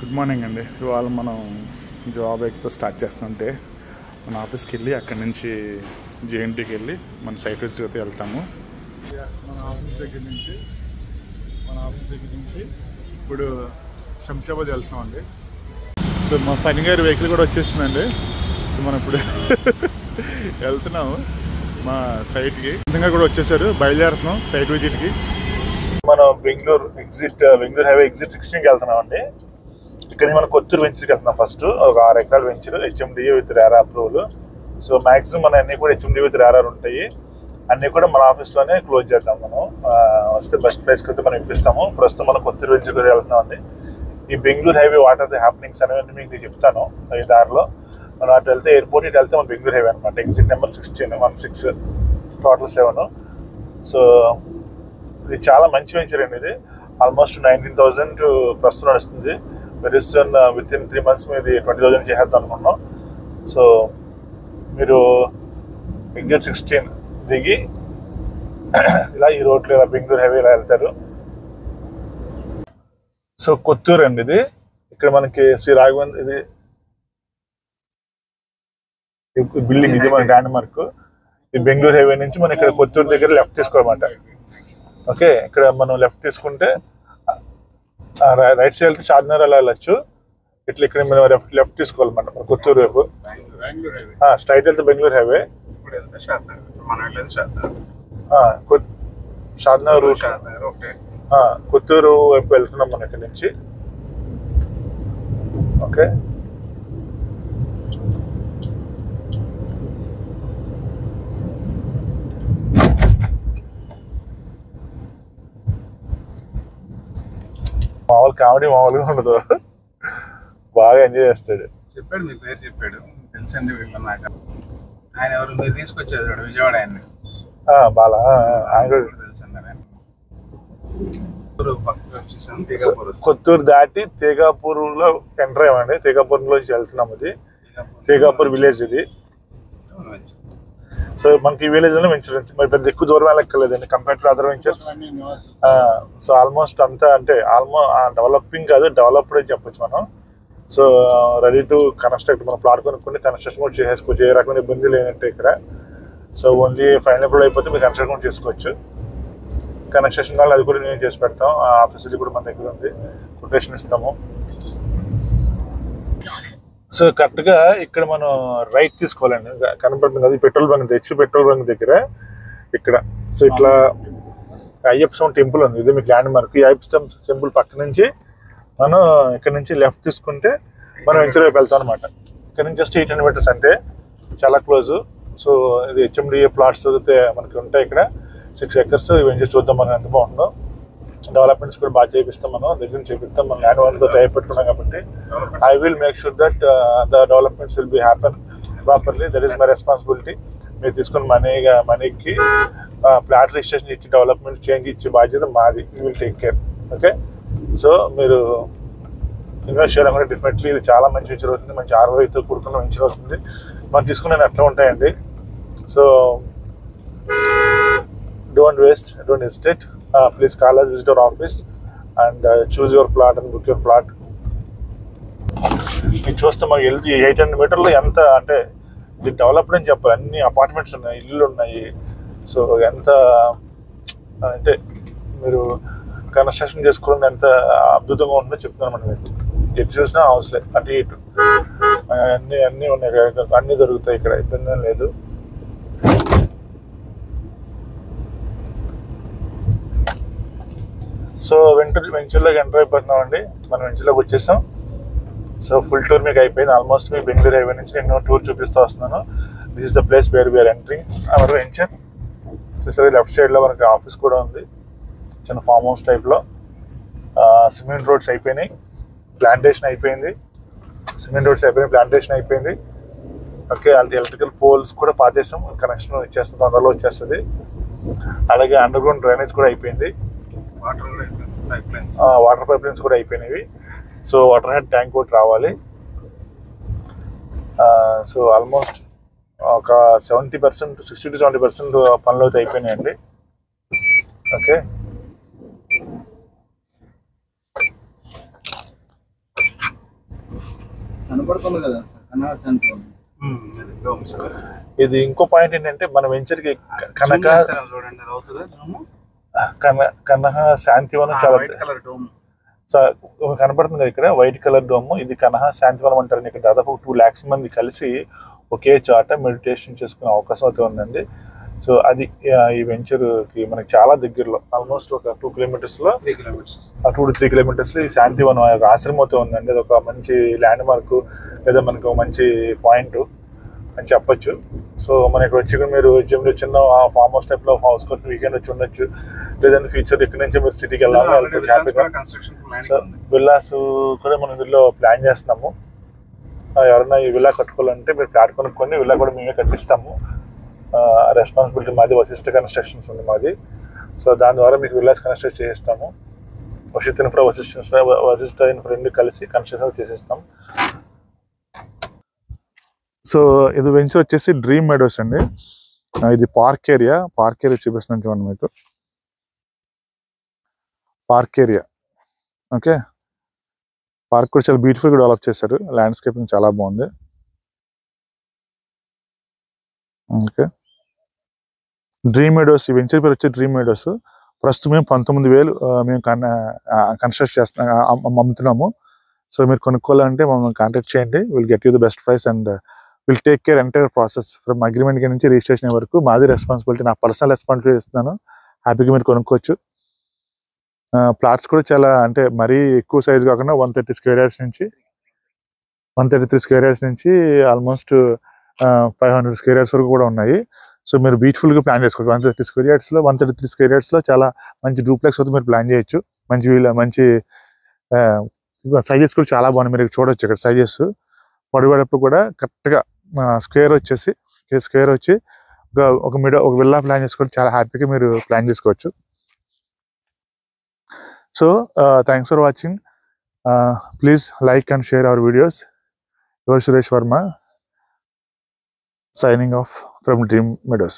Good morning అండి. ఇవాళ మనం జాబ్ ఎక్తో స్టార్ట్ చేస్తుంటే మన ఆఫీస్కి వెళ్ళి అక్కడి నుంచి జేఎన్టీకి వెళ్ళి మన సైట్ విజిట్ వెళ్తాము. మన ఆఫీస్ దగ్గర నుంచి ఇప్పుడు శంషాబాద్ వెళ్తున్నామండి. సో మా ఫైన్ గారి వెహికల్ కూడా వచ్చేసిందండి. సో మనం ఇప్పుడు వెళ్తున్నాము మా సైట్కి. విధంగా కూడా వచ్చేసారు, బయలుదేరుతున్నాం సైట్ విజిట్కి. మనం బెంగళూరు హైవే ఎగ్జిట్ 16కి వెళ్తున్నాం అండి. ఇక్కడ మనం కొత్తూరు వెంచర్కి వెళ్తున్నాం. ఫస్ట్ ఒక 6 ఎకరాల venture, HMDA with RERA approval. So maximum మన అన్నీ కూడా హెచ్ఎండిఏ విత్ రేరాలు ఉంటాయి. అన్నీ కూడా మన ఆఫీస్లోనే క్లోజ్ చేద్దాం. మనం వస్తే బెస్ట్ ప్రైస్కి అయితే మనం ఇప్పిస్తాము. ప్రస్తుతం మనం కొత్తూరు వెంచర్కి వెళ్తున్నాం అండి. ఈ Bengaluru highway what are the happenings అనేవి మీకు చెప్తాను. ఈ దారిలో మనం అటు వెళ్తే ఎయిర్పోర్ట్, ఇటు వెళ్తే మన బెంగళూరు హైవే అనమాట. Exit number 16 total 7. సో ఇది చాలా మంచి వెంచర్ అండి. ఇది ఆల్మోస్ట్ 19,000 ప్రస్తుతం నడుస్తుంది. Very soon with in 3 months మీద 20,000 చేసేద్దాం అనుకున్నాం. సో మీరు ఎగ్జిట్ 16 దిగి ఇలా ఈ రోడ్లో ఇలా బెంగళూరు హైవే ఇలా వెళ్తారు. సో కొత్తూరు అండి ఇది. ఇక్కడ మనకి శ్రీ రాఘవేంద్ర ఇది బిల్డింగ్, ఇది మన ల్యాండ్ మార్క్. ఈ బెంగళూరు హైవే నుంచి మనం ఇక్కడ కొత్తూరు దగ్గర లెఫ్ట్ తీసుకోవాలన్నమాట. ఓకే, ఇక్కడ మనం లెఫ్ట్ తీసుకుంటే రైట్ సైడ్ వెళ్తే చార్మినార్ అలా వెళ్ళచ్చు. ఇట్లా ఇక్కడ మనం లెఫ్ట్ తీసుకోవాలన్నమాట మన కొత్తూరు వైపు. స్ట్రైట్ వెళ్తే బెంగళూరు హైవే, షాద్నగర్ రూట్. కొత్తూరు వైపు వెళ్తున్నాం మనం ఇక్కడ నుంచి. ఓకే, మామూలు కామెడీ మామూలుగా ఉండదు, బాగా ఎంజాయ్ చేస్తాడు. చెప్పాడు, మీ పేరు చెప్పాడు, తెలుసండి వీళ్ళన్నాక. ఆయన ఎవరు మీరు తీసుకొచ్చేది విజయవాడ ఆయన్ని బాలా, ఆయన తెలుసండి. కొత్తూరు దాటి తేగాపూర్ లో ఎంటర్ అయ్యామండి. తేగాపూర్ నుంచి వెళ్తున్నాం. ఇది తేగాపూర్ విలేజ్ ఇది. సో మనకి ఈ విలేజ్ లోనే వెంచర్ మరి పెద్ద ఎక్కువ దూరం వెళ్ళక్కర్లేదండి compare to other ventures. So almost అంతా అంటే డెవలపింగ్ కాదు, డెవలప్డ్ అని చెప్పొచ్చు మనం. So ready to construct. మనం ప్లాట్ కొనుక్కుంటే కన్స్ట్రక్షన్ కూడా చేసుకోవచ్చు, ఏ రకమైన ఇబ్బంది లేనట్టు ఇక్కడ. సో ఓన్లీ ఫైనల్ అప్రూవల్ అయిపోతే మీరు కన్స్ట్రక్షన్ కూడా చేసుకోవచ్చు. కన్స్ట్రక్షన్ కావాలి, అది కూడా నేను చేసి పెడతాం. ఆ ఫెసిలిటీ కూడా మన దగ్గర ఉంది, కొటేషన్ ఇస్తాము. సో కరెక్ట్గా ఇక్కడ మనం రైట్ తీసుకోవాలండి. కనపడుతుంది కదా petrol bunk, HP petrol bunk దగ్గర ఇక్కడ. సో ఇట్లా అయ్యప్ప స్వామి టెంపుల్ ఉంది, ఇది మీకు ల్యాండ్ మార్క్. ఈ అయ్యప్ప టెంపుల్ పక్క నుంచి మనం ఇక్కడ నుంచి లెఫ్ట్ తీసుకుంటే మనం వెంచర్ వైపు వెళ్తాం అనమాట. ఇక్కడ నుంచి జస్ట్ 800 meters అంతే, చాలా క్లోజ్. సో ఇది హెచ్ఎండిఏ ప్లాట్స్ మనకి ఉంటాయి ఇక్కడ 6 acres. ఈ వెంచర్ చూద్దాం మనం ఎంత బాగుందో. డెవలప్మెంట్స్ కూడా బాగా చేపిస్తాం, మనం దగ్గర చేపిస్తాం. మనం ల్యాండ్ ఓనర్తో టై పెట్టుకున్నాం కాబట్టి I will make sure that the developments will be happen properly. That is my responsibility. మీరు తీసుకున్న మనీకి ప్లాట్ రిజిస్ట్రేషన్ ఇచ్చి డెవలప్మెంట్ చేంజ్ ఇచ్చే బాధ్యత మాది. You will take care. Okay, so మీరు ఇన్వెస్ట్ చేయాలనుకుంటే డెఫినెట్లీ ఇది చాలా మంచి వెంచర్ అవుతుంది, మంచి ROIతో కూడుకున్న వెంచర్ అవుతుంది. మనం తీసుకునే అట్లా ఉంటాయండి. So don't hesitate. Please call us, visit our office and choose your plot and book your plot. మీరు చూస్తే మాకు 800 meterలో ఎంత అంటే ఇది డెవలప్డ్ అని చెప్పాలి. అన్ని అపార్ట్మెంట్స్ ఉన్నాయి, ఇల్లు ఉన్నాయి. సో ఎంత అంటే మీరు కన్స్ట్రక్షన్ చేసుకోవడం ఎంత అద్భుతంగా ఉంటుందో చెప్తున్నాను. మనం ఎటు చూసినా హౌస్లే, అటు ఇటు అన్నీ ఉన్నాయి, అన్నీ దొరుకుతాయి ఇక్కడ, ఇబ్బంది లేదు. సో వెంచర్లోకి ఎంటర్ అయిపోతున్నాం అండి. మనం వెంచర్లోకి వచ్చేసాం. సో ఫుల్ టూర్ మీకు అయిపోయింది. ఆల్మోస్ట్ మీ బెంగళూరు హైవే నుంచి నేను టూర్ చూపిస్తూ వస్తున్నాను. This is the place where we are entering our venture. చూసారు లెఫ్ట్ సైడ్లో మనకి ఆఫీస్ కూడా ఉంది, చిన్న ఫామ్ హౌస్ టైప్లో. సిమెంట్ రోడ్స్ అయిపోయినాయి, ప్లాంటేషన్ అయిపోయింది. సిమెంట్ రోడ్స్ అయిపోయినాయి, ప్లాంటేషన్ అయిపోయింది. ఓకే, ఎలక్ట్రికల్ పోల్స్ కూడా పాతేసాం, కనెక్షన్ ఇచ్చేస్తుంది, తొందరలో వచ్చేస్తుంది. అలాగే అండర్ గ్రౌండ్ డ్రైనేజ్ కూడా అయిపోయింది, వాటర్ పైప్ లైన్స్ కూడా అయిపోయినవి. సో వాటర్ హెడ్ ట్యాంక్ కూడా రావాలి. సో ఆల్మోస్ట్ ఒక 70%, 60 to 70% పనులు అయితే అయిపోయినాయండి. ఓకే, కనపడుతుంది కదా సార్ కనహా శాంతివనం. డోమ్స్ ఇది ఇంకో పాయింట్ ఏంటంటే మన వెంచర్కి కనక చూడండి, అది అవుతుందా డోమ్? కనహా శాంతివనం చాలా వైట్ కలర్ డోమ్ కనపడుతుంది కదా ఇక్కడ, వైట్ కలర్ డోమ్. ఇది కనహా శాంతివనం అంటారు. ఇక్కడ దాదాపు 2 lakhs మంది కలిసి ఒకే చోట మెడిటేషన్ చేసుకునే అవకాశం అయితే ఉందండి. సో అది ఈ వెంచర్కి మనకి చాలా దగ్గరలో, ఆల్మోస్ట్ ఒక 2 kilometers లో 3 kilometers 2 to 3 kilometers లో ఈ శాంతివనం ఆశ్రమం అయితే ఉందండి. అది ఒక మంచి ల్యాండ్ మార్క్ లేదా మనకు మంచి పాయింట్ అని చెప్పొచ్చు. సో మనకి వచ్చి మీరు చిన్న ఫామ్ హౌస్ టైప్ లో హౌస్ కొట్టి వీకెండ్ వచ్చి ఉండొచ్చు, లేదంటే ఫ్యూచర్ ఇక్కడ నుంచి మీరు సిటీకి వెళ్ళాలి హ్యాపీగా. సో విల్లాస్ కూడా మనం ఇందులో ప్లాన్ చేస్తున్నాము. ఎవరైనా ఈ విల్లా కట్టుకోవాలంటే మీరు ఫ్లాట్ కొనుక్కొని విల్లా కూడా మేమే కట్టిస్తాము. రెస్పాన్సిబిలిటీ మాది, వశిష్ఠ కన్స్ట్రక్షన్స్ ఉంది మాది. సో దాని ద్వారా మీకు విల్లాస్ కన్స్ట్రక్ట్ చేయిస్తాము. వశిష్ఠ ఇన్ఫ్రా వశిష్ఠ ఇన్ఫ్రా రెండు కలిసి కన్స్ట్రక్షన్ చేసిస్తాం. సో ఇది వెంచర్ వచ్చేసి డ్రీమ్ మెడోస్ అండి. ఇది పార్క్ ఏరియా చూపిస్తున్నాను చూడండి మీకు. Park area okay. పార్క్ కూడా చాలా బ్యూటిఫుల్ గా డెవలప్ చేశారు. ల్యాండ్స్కేపింగ్ చాలా బాగుంది. ఓకే, డ్రీమ్ మెడోస్ ఈ వెంచర్ పేరు వచ్చి డ్రీమ్ మెడోస్. ప్రస్తుతం మేము 19,000 మేము కన్స్ట్రక్ట్ అమ్ముతున్నాము. సో మీరు కొనుక్కోవాలంటే మమ్మల్ని కాంటాక్ట్ చేయండి. Will get you the best price and will take care entire process from agreement నుంచి రిజిస్ట్రేషన్ వరకు మాది రెస్పాన్సిబిలిటీ, నా పర్సనల్ రెస్పాన్సిబిలిటీ ఇస్తున్నాను. హ్యాపీగా మీరు కొనుక్కోవచ్చు. ప్లాట్స్ కూడా చాలా అంటే మరీ ఎక్కువ సైజ్ కాకుండా 130 square yards నుంచి 133 square yards నుంచి ఆల్మోస్ట్ 500 square yards వరకు కూడా ఉన్నాయి. సో మీరు బ్యూటిఫుల్ గా ప్లాన్ చేసుకోవచ్చు. 133 square yards లో చాలా మంచి డూప్లెక్స్ అయితే మీరు ప్లాన్ చేయొచ్చు. మంచి సైజెస్ కూడా చాలా బాగున్నాయి. మీరు చూడొచ్చు ఇక్కడ సైజెస్. పొడవేటప్పుడు కూడా కరెక్ట్ గా స్క్వేర్ వచ్చి ఒక విల్లా ప్లాన్ చేసుకొని చాలా హ్యాపీగా మీరు ప్లాన్ చేసుకోవచ్చు. So thanks for watching. Please like and share our videos. Your Suresh Varma signing off from Dream Meadows.